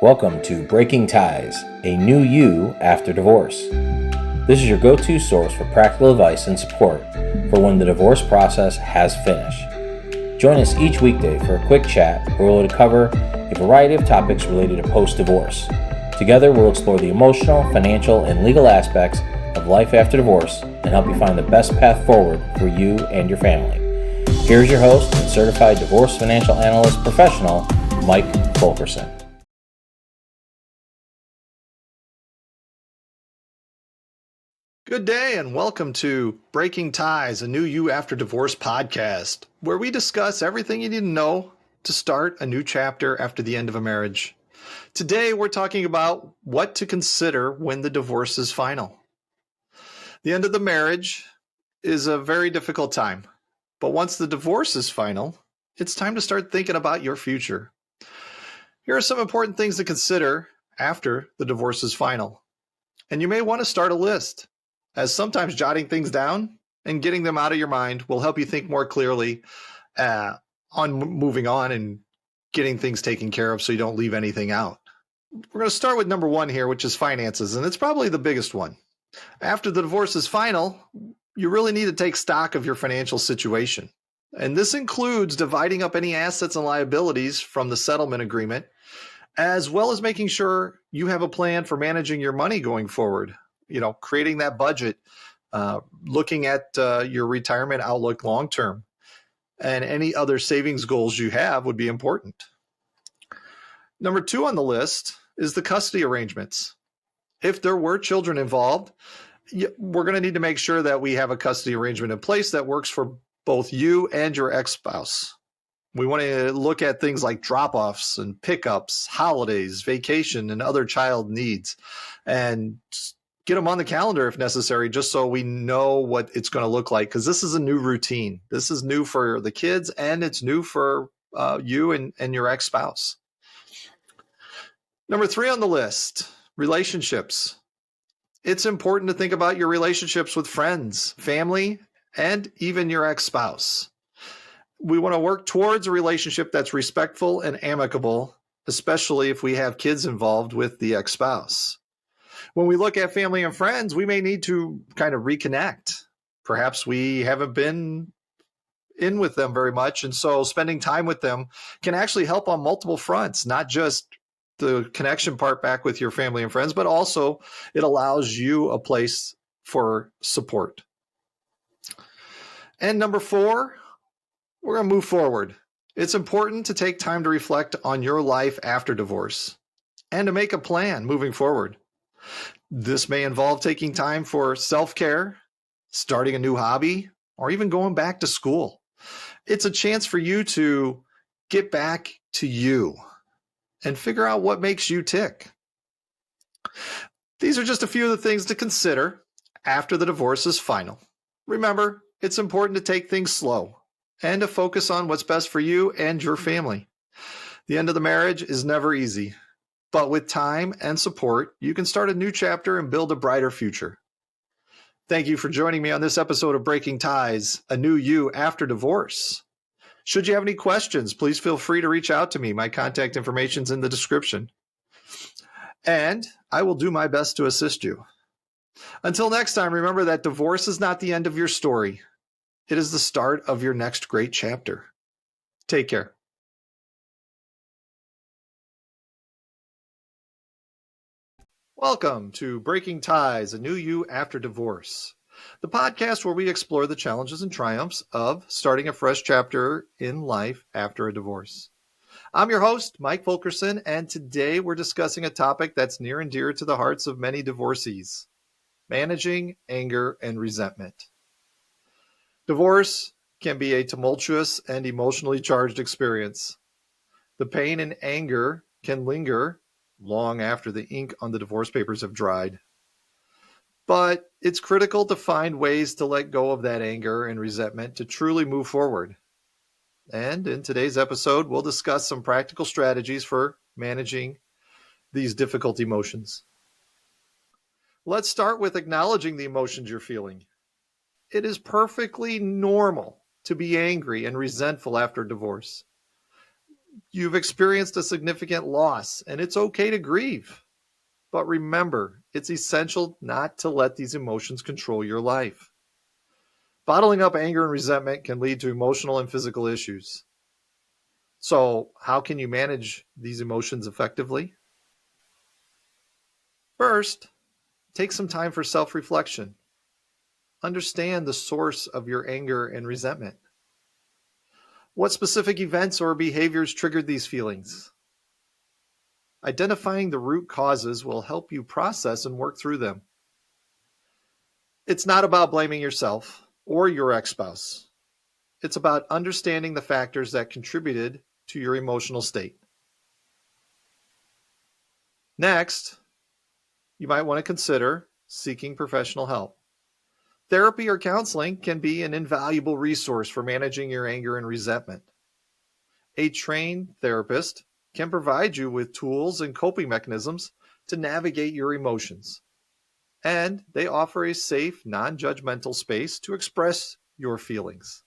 Welcome to Breaking Ties, a new you after divorce. This is your go-to source for practical advice and support for when the divorce process has finished. Join us each weekday for a quick chat where we'll cover a variety of topics related to post-divorce. Together, we'll explore the emotional, financial, and legal aspects of life after divorce and help you find the best path forward for you and your family. Here's your host and Certified Divorce Financial Analyst professional, Mike Fulkerson. Good day and welcome to Breaking Ties, a new you after divorce podcast, where we discuss everything you need to know to start a new chapter after the end of a marriage. Today, we're talking about what to consider when the divorce is final. The end of the marriage is a very difficult time, but once the divorce is final, it's time to start thinking about your future. Here are some important things to consider after the divorce is final. And you may want to start a list, as sometimes jotting things down and getting them out of your mind will help you think more clearly on moving on and getting things taken care of so you don't leave anything out. We're going to start with number one here, which is finances, and it's probably the biggest one. After the divorce is final, you really need to take stock of your financial situation. And this includes dividing up any assets and liabilities from the settlement agreement, as well as making sure you have a plan for managing your money going forward. Creating that budget, looking at your retirement outlook long term, and any other savings goals you have would be important. Number two on the list is the custody arrangements. If there were children involved, we're going to need to make sure that we have a custody arrangement in place that works for both you and your ex-spouse. We want to look at things like drop-offs and pickups, holidays, vacation, and other child needs, and get them on the calendar if necessary, just so we know what it's going to look like, because this is a new routine. This is new for the kids, and it's new for you and your ex-spouse. Number three on the list, relationships. It's important to think about your relationships with friends, family, and even your ex-spouse. We want to work towards a relationship that's respectful and amicable, especially if we have kids involved with the ex-spouse. When we look at family and friends, we may need to kind of reconnect. Perhaps we haven't been in with them very much, and so spending time with them can actually help on multiple fronts, not just the connection part back with your family and friends, but also it allows you a place for support. And number four, we're going to move forward. It's important to take time to reflect on your life after divorce and to make a plan moving forward. This may involve taking time for self-care, starting a new hobby, or even going back to school. It's a chance for you to get back to you and figure out what makes you tick. These are just a few of the things to consider after the divorce is final. Remember, it's important to take things slow and to focus on what's best for you and your family. The end of the marriage is never easy, but with time and support, you can start a new chapter and build a brighter future. Thank you for joining me on this episode of Breaking Ties, a new you after divorce. Should you have any questions, please feel free to reach out to me. My contact information is in the description. And I will do my best to assist you. Until next time, remember that divorce is not the end of your story. It is the start of your next great chapter. Take care. Welcome to Breaking Ties, a new you after divorce, the podcast where we explore the challenges and triumphs of starting a fresh chapter in life after a divorce. I'm your host, Mike Fulkerson, and today we're discussing a topic that's near and dear to the hearts of many divorcees: managing anger and resentment. Divorce can be a tumultuous and emotionally charged experience. The pain and anger can linger long after the ink on the divorce papers have dried. But it's critical to find ways to let go of that anger and resentment to truly move forward. And in today's episode, we'll discuss some practical strategies for managing these difficult emotions. Let's start with acknowledging the emotions you're feeling. It is perfectly normal to be angry and resentful after divorce. You've experienced a significant loss, and it's okay to grieve. But remember, it's essential not to let these emotions control your life. Bottling up anger and resentment can lead to emotional and physical issues. So, how can you manage these emotions effectively? First, take some time for self reflection. Understand the source of your anger and resentment. What specific events or behaviors triggered these feelings? Identifying the root causes will help you process and work through them. It's not about blaming yourself or your ex spouse. It's about understanding the factors that contributed to your emotional state. Next, you might want to consider seeking professional help. Therapy or counseling can be an invaluable resource for managing your anger and resentment. A trained therapist can provide you with tools and coping mechanisms to navigate your emotions. And they offer a safe, non-judgmental space to express your feelings.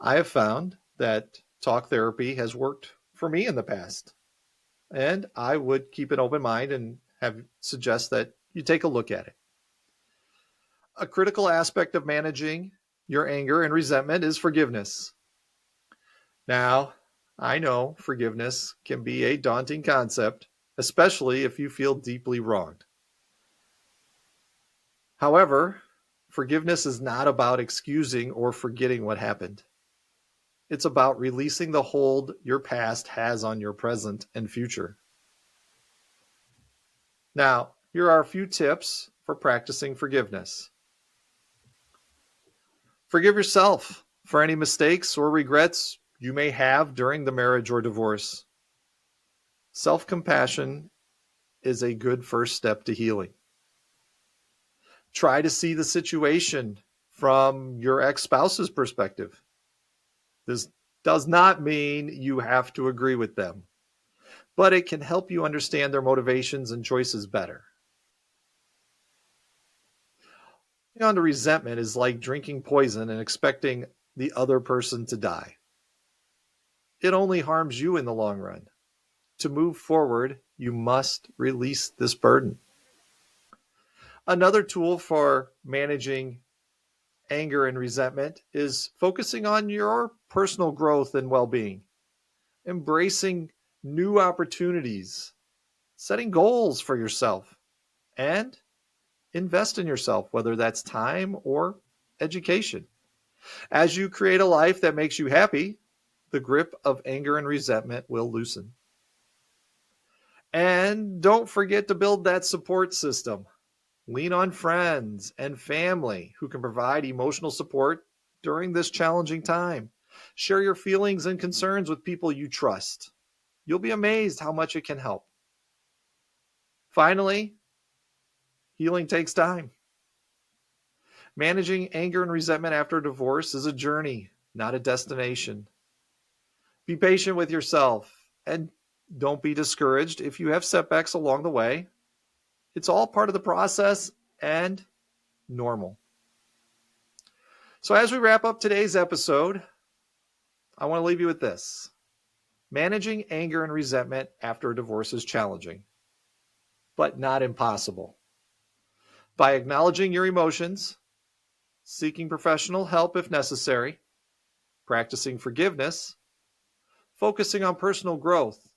I have found that talk therapy has worked for me in the past. And I would keep an open mind and suggest that you take a look at it. A critical aspect of managing your anger and resentment is forgiveness. Now, I know forgiveness can be a daunting concept, especially if you feel deeply wronged. However, forgiveness is not about excusing or forgetting what happened. It's about releasing the hold your past has on your present and future. Now, here are a few tips for practicing forgiveness. Forgive yourself for any mistakes or regrets you may have during the marriage or divorce. Self-compassion is a good first step to healing. Try to see the situation from your ex-spouse's perspective. This does not mean you have to agree with them, but it can help you understand their motivations and choices better. Holding on to resentment is like drinking poison and expecting the other person to die. It only harms you in the long run. To move forward, you must release this burden. Another tool for managing anger and resentment is focusing on your personal growth and well-being, embracing new opportunities, setting goals for yourself, and invest in yourself, whether that's time or education. As you create a life that makes you happy, the grip of anger and resentment will loosen. And don't forget to build that support system. Lean on friends and family who can provide emotional support during this challenging time. Share your feelings and concerns with people you trust. You'll be amazed how much it can help. Finally, healing takes time. Managing anger and resentment after a divorce is a journey, not a destination. Be patient with yourself and don't be discouraged if you have setbacks along the way. It's all part of the process and normal. So as we wrap up today's episode, I want to leave you with this. Managing anger and resentment after a divorce is challenging, but not impossible. By acknowledging your emotions, seeking professional help if necessary, practicing forgiveness, focusing on personal growth,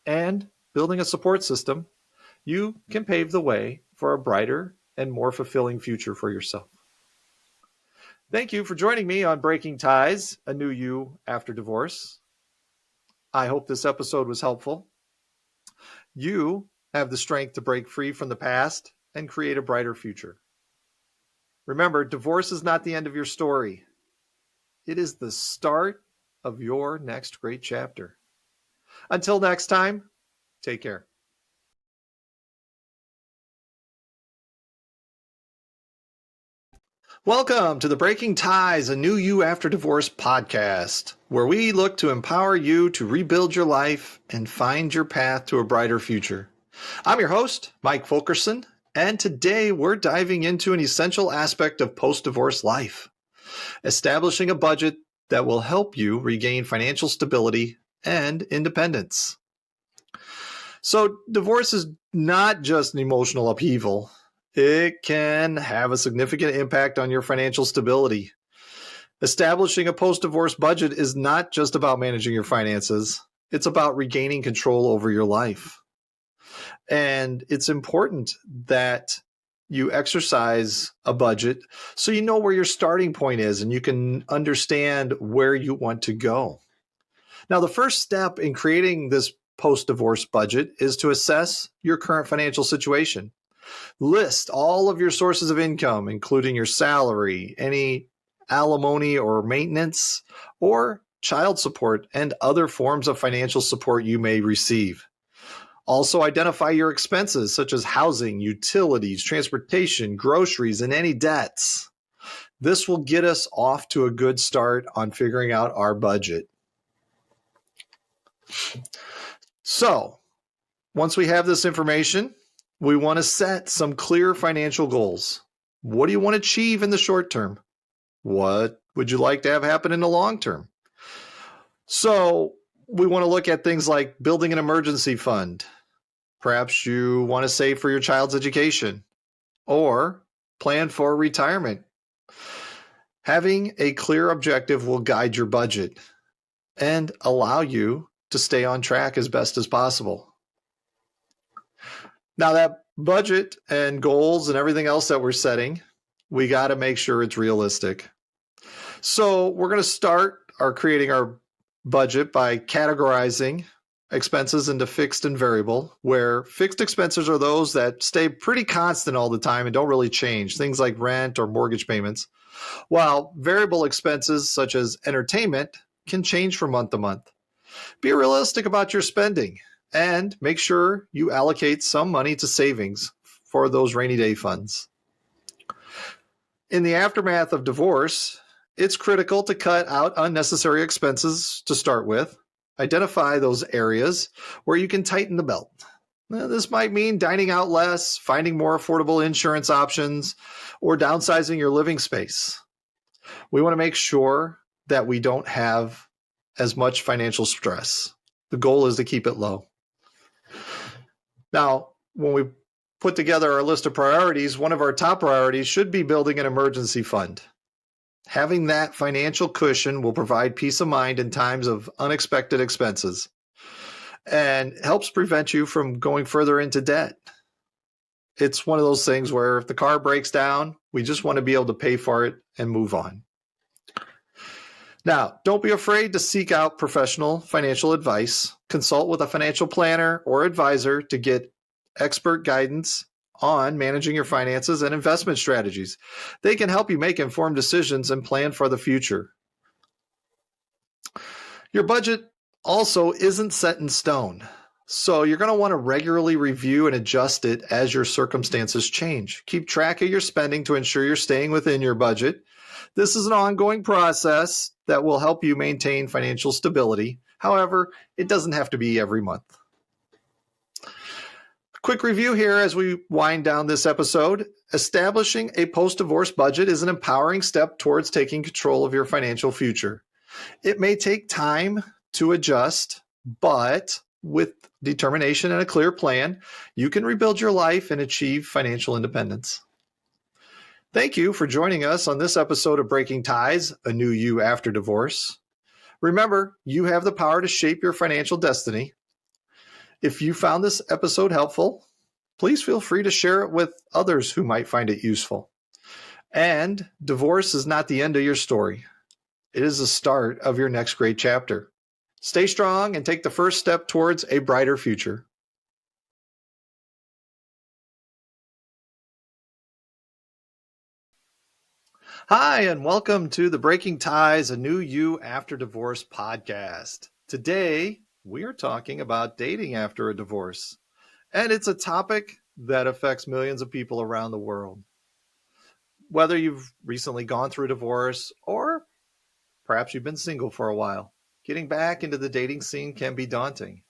and building a support system, you can pave the way for a brighter and more fulfilling future for yourself. Thank you for joining me on Breaking Ties, a new you after divorce. I hope this episode was helpful. You have the strength to break free from the past and create a brighter future. Remember, divorce is not the end of your story. It is the start of your next great chapter. Until next time, take care. Welcome to the Breaking Ties, a new you after divorce podcast, where we look to empower you to rebuild your life and find your path to a brighter future. I'm your host, Mike Fulkerson, and today we're diving into an essential aspect of post-divorce life, establishing a budget that will help you regain financial stability and independence. So, divorce is not just an emotional upheaval. It can have a significant impact on your financial stability. Establishing a post-divorce budget is not just about managing your finances. It's about regaining control over your life. And it's important that you exercise a budget so you know where your starting point is and you can understand where you want to go. Now, the first step in creating this post-divorce budget is to assess your current financial situation. List all of your sources of income, including your salary, any alimony or maintenance, or child support, and other forms of financial support you may receive. Also, identify your expenses such as housing, utilities, transportation, groceries, and any debts. This will get us off to a good start on figuring out our budget. So, once we have this information, we want to set some clear financial goals. What do you want to achieve in the short term? What would you like to have happen in the long term? So, we want to look at things like building an emergency fund. Perhaps you want to save for your child's education or plan for retirement. Having a clear objective will guide your budget and allow you to stay on track as best as possible. Now, that budget and goals and everything else that we're setting, we got to make sure it's realistic. So we're going to start creating our budget by categorizing expenses into fixed and variable, where fixed expenses are those that stay pretty constant all the time and don't really change, things like rent or mortgage payments, while variable expenses such as entertainment can change from month to month. Be realistic about your spending and make sure you allocate some money to savings for those rainy day funds. In the aftermath of divorce, it's critical to cut out unnecessary expenses to start with. Identify those areas where you can tighten the belt. This might mean dining out less, finding more affordable insurance options, or downsizing your living space. We want to make sure that we don't have as much financial stress. The goal is to keep it low. Now, when we put together our list of priorities, one of our top priorities should be building an emergency fund. Having that financial cushion will provide peace of mind in times of unexpected expenses and helps prevent you from going further into debt. It's one of those things where if the car breaks down, we just want to be able to pay for it and move on. Now, don't be afraid to seek out professional financial advice. Consult with a financial planner or advisor to get expert guidance on managing your finances and investment strategies. They can help you make informed decisions and plan for the future. Your budget also isn't set in stone, so you're going to want to regularly review and adjust it as your circumstances change. Keep track of your spending to ensure you're staying within your budget. This is an ongoing process that will help you maintain financial stability. However, it doesn't have to be every month. Quick review here as we wind down this episode. Establishing a post-divorce budget is an empowering step towards taking control of your financial future. It may take time to adjust, but with determination and a clear plan, you can rebuild your life and achieve financial independence. Thank you for joining us on this episode of Breaking Ties, A New You After Divorce. Remember, you have the power to shape your financial destiny. If you found this episode helpful, please feel free to share it with others who might find it useful. And divorce is not the end of your story. It is the start of your next great chapter. Stay strong and take the first step towards a brighter future. Hi, and welcome to the Breaking Ties, A New You After Divorce podcast. Today, we are talking about dating after a divorce, and it's a topic that affects millions of people around the world. Whether you've recently gone through a divorce or perhaps you've been single for a while, getting back into the dating scene can be daunting.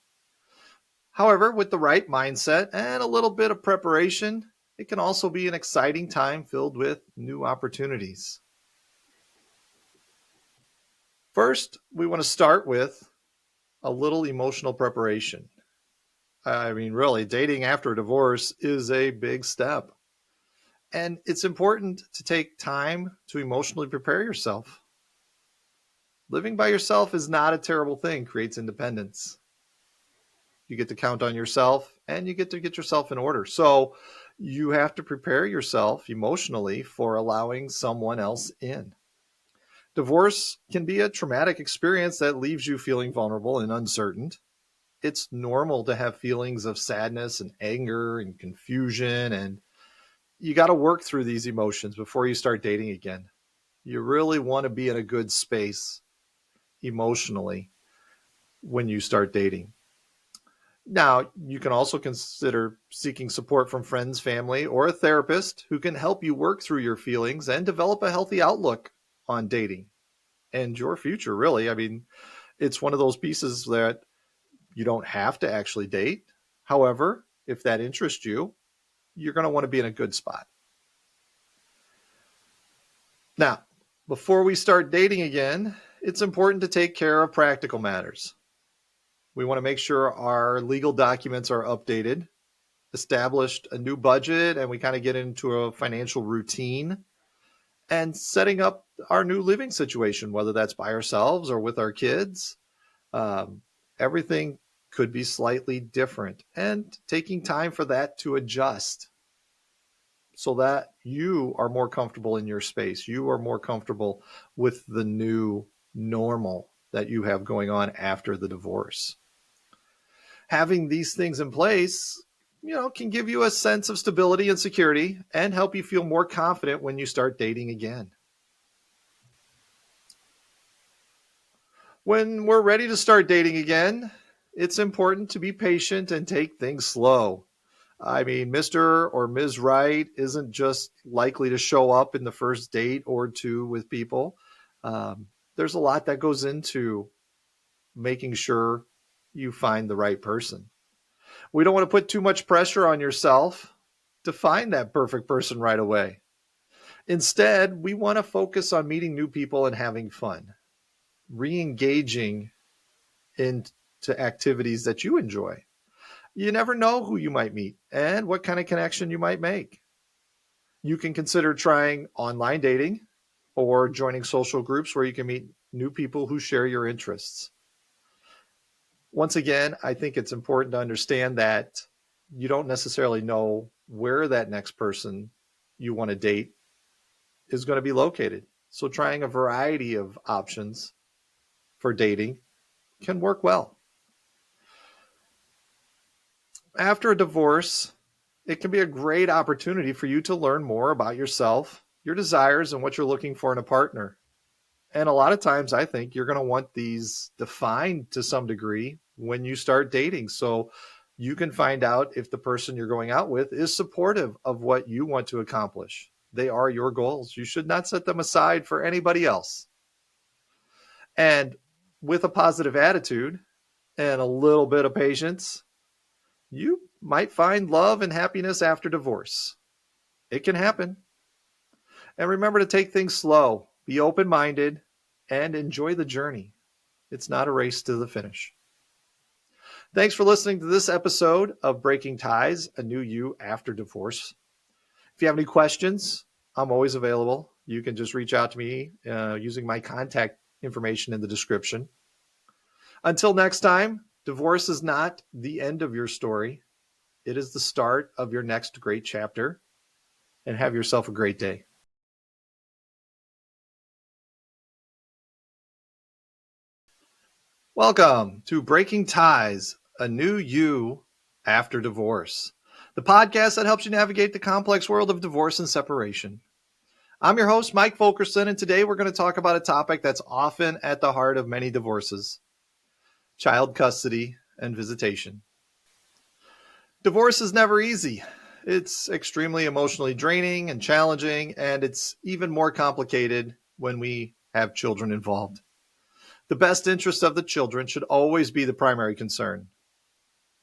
However, with the right mindset and a little bit of preparation, it can also be an exciting time filled with new opportunities. First, we want to start with a little emotional preparation. I mean, really, dating after a divorce is a big step. And it's important to take time to emotionally prepare yourself. Living by yourself is not a terrible thing, creates independence. You get to count on yourself and you get to get yourself in order. So you have to prepare yourself emotionally for allowing someone else in. Divorce can be a traumatic experience that leaves you feeling vulnerable and uncertain. It's normal to have feelings of sadness and anger and confusion, and you got to work through these emotions before you start dating again. You really want to be in a good space emotionally when you start dating. Now, you can also consider seeking support from friends, family, or a therapist who can help you work through your feelings and develop a healthy outlook on dating and your future, really. I mean, it's one of those pieces that you don't have to actually date. However, if that interests you, you're going to want to be in a good spot. Now, before we start dating again, it's important to take care of practical matters. We want to make sure our legal documents are updated, established a new budget, and we kind of get into a financial routine and setting up our new living situation, whether that's by ourselves or with our kids. Um, Everything could be slightly different, and taking time for that to adjust so that you are more comfortable in your space. You are more comfortable with the new normal that you have going on after the divorce. Having these things in place, can give you a sense of stability and security and help you feel more confident when you start dating again. When we're ready to start dating again, it's important to be patient and take things slow. I mean, Mr. or Ms. Right isn't just likely to show up in the first date or two with people. There's a lot that goes into making sure you find the right person. We don't want to put too much pressure on yourself to find that perfect person right away. Instead, we want to focus on meeting new people and having fun, re-engaging into activities that you enjoy. You never know who you might meet and what kind of connection you might make. You can consider trying online dating or joining social groups where you can meet new people who share your interests. Once again, I think it's important to understand that you don't necessarily know where that next person you want to date is going to be located. So trying a variety of options for dating can work well. After a divorce, it can be a great opportunity for you to learn more about yourself, your desires, and what you're looking for in a partner. And a lot of times I think you're going to want these defined to some degree when you start dating. So you can find out if the person you're going out with is supportive of what you want to accomplish. They are your goals. You should not set them aside for anybody else. And with a positive attitude and a little bit of patience, you might find love and happiness after divorce. It can happen. And remember to take things slow, be open-minded, and enjoy the journey. It's not a race to the finish. Thanks for listening to this episode of Breaking Ties, a new you after divorce. If you have any questions, I'm always available. You can just reach out to me using my contact information in the description. Until next time, divorce is not the end of your story. It is the start of your next great chapter. And have yourself a great day. Welcome to Breaking Ties, a new you after divorce, the podcast that helps you navigate the complex world of divorce and separation. I'm your host, Mike Fulkerson, and today we're going to talk about a topic that's often at the heart of many divorces: child custody and visitation. Divorce is never easy. It's extremely emotionally draining and challenging, and it's even more complicated when we have children involved. The best interest of the children should always be the primary concern.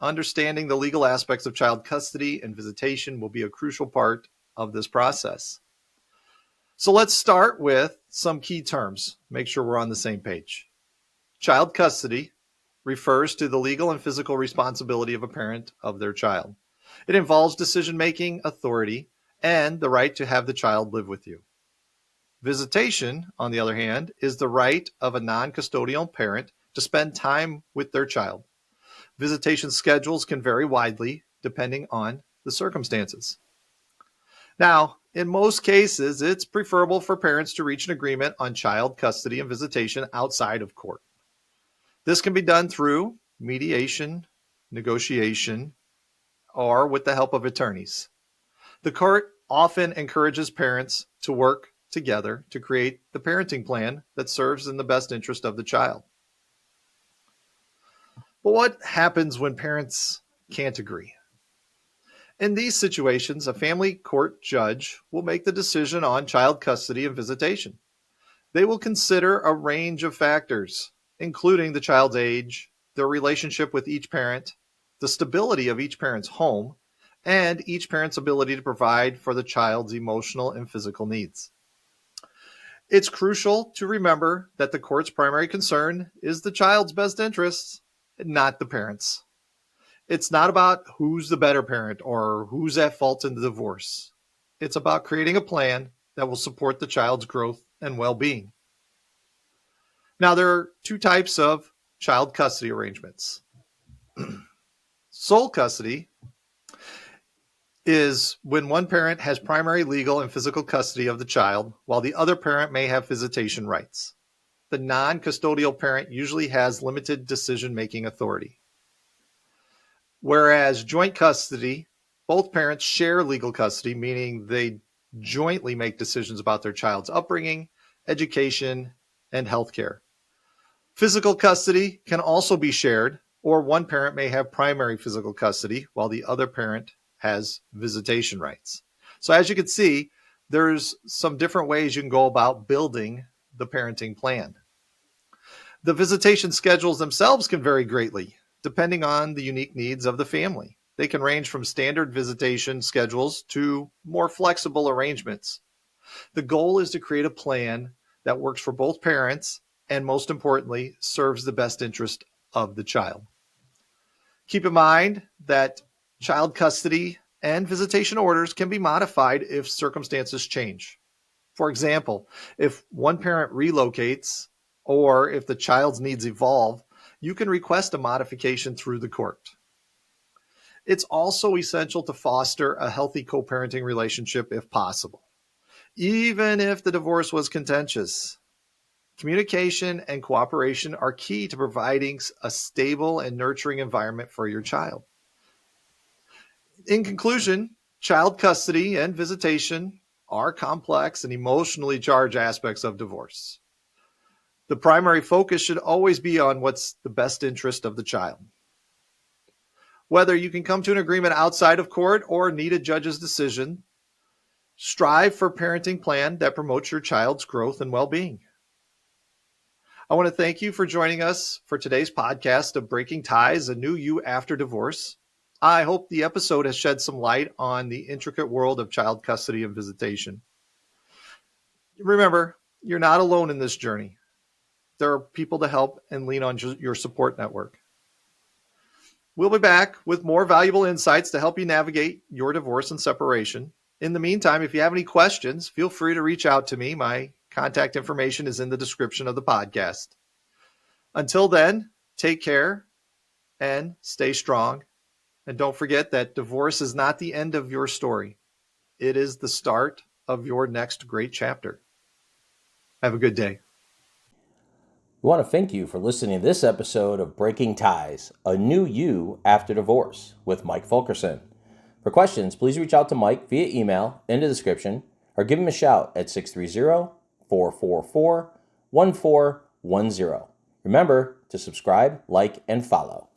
Understanding the legal aspects of child custody and visitation will be a crucial part of this process. So let's start with some key terms. Make sure we're on the same page. Child custody refers to the legal and physical responsibility of a parent of their child. It involves decision-making authority and the right to have the child live with you. Visitation, on the other hand, is the right of a non-custodial parent to spend time with their child. Visitation schedules can vary widely depending on the circumstances. Now, in most cases, it's preferable for parents to reach an agreement on child custody and visitation outside of court. This can be done through mediation, negotiation, or with the help of attorneys. The court often encourages parents to work together to create the parenting plan that serves in the best interest of the child. But what happens when parents can't agree? In these situations, a family court judge will make the decision on child custody and visitation. They will consider a range of factors, including the child's age, their relationship with each parent, the stability of each parent's home, and each parent's ability to provide for the child's emotional and physical needs. It's crucial to remember that the court's primary concern is the child's best interests, not the parents'. It's not about who's the better parent or who's at fault in the divorce. It's about creating a plan that will support the child's growth and well-being. Now, there are two types of child custody arrangements. Sole custody is when one parent has primary legal and physical custody of the child, while the other parent may have visitation rights. The non-custodial parent usually has limited decision-making authority. Whereas joint custody, both parents share legal custody, meaning they jointly make decisions about their child's upbringing, education, and healthcare. Physical custody can also be shared, or one parent may have primary physical custody while the other parent has visitation rights. So as you can see, there's some different ways you can go about building the parenting plan. The visitation schedules themselves can vary greatly, depending on the unique needs of the family. They can range from standard visitation schedules to more flexible arrangements. The goal is to create a plan that works for both parents and, most importantly, serves the best interest of the child. Keep in mind that child custody and visitation orders can be modified if circumstances change. For example, if one parent relocates or if the child's needs evolve, you can request a modification through the court. It's also essential to foster a healthy co-parenting relationship if possible. Even if the divorce was contentious, communication and cooperation are key to providing a stable and nurturing environment for your child. In conclusion, child custody and visitation are complex and emotionally charged aspects of divorce. The primary focus should always be on what's the best interest of the child. Whether you can come to an agreement outside of court or need a judge's decision, strive for a parenting plan that promotes your child's growth and well-being. I want to thank you for joining us for today's podcast of Breaking Ties, a New You After Divorce. I hope the episode has shed some light on the intricate world of child custody and visitation. Remember, you're not alone in this journey. There are people to help and lean on your support network. We'll be back with more valuable insights to help you navigate your divorce and separation. In the meantime, if you have any questions, feel free to reach out to me. My contact information is in the description of the podcast. Until then, take care and stay strong. And don't forget that divorce is not the end of your story. It is the start of your next great chapter. Have a good day. We want to thank you for listening to this episode of Breaking Ties, a New You After Divorce with Mike Fulkerson. For questions, please reach out to Mike via email in the description or give him a shout at 630-444-1410. Remember to subscribe, like, and follow.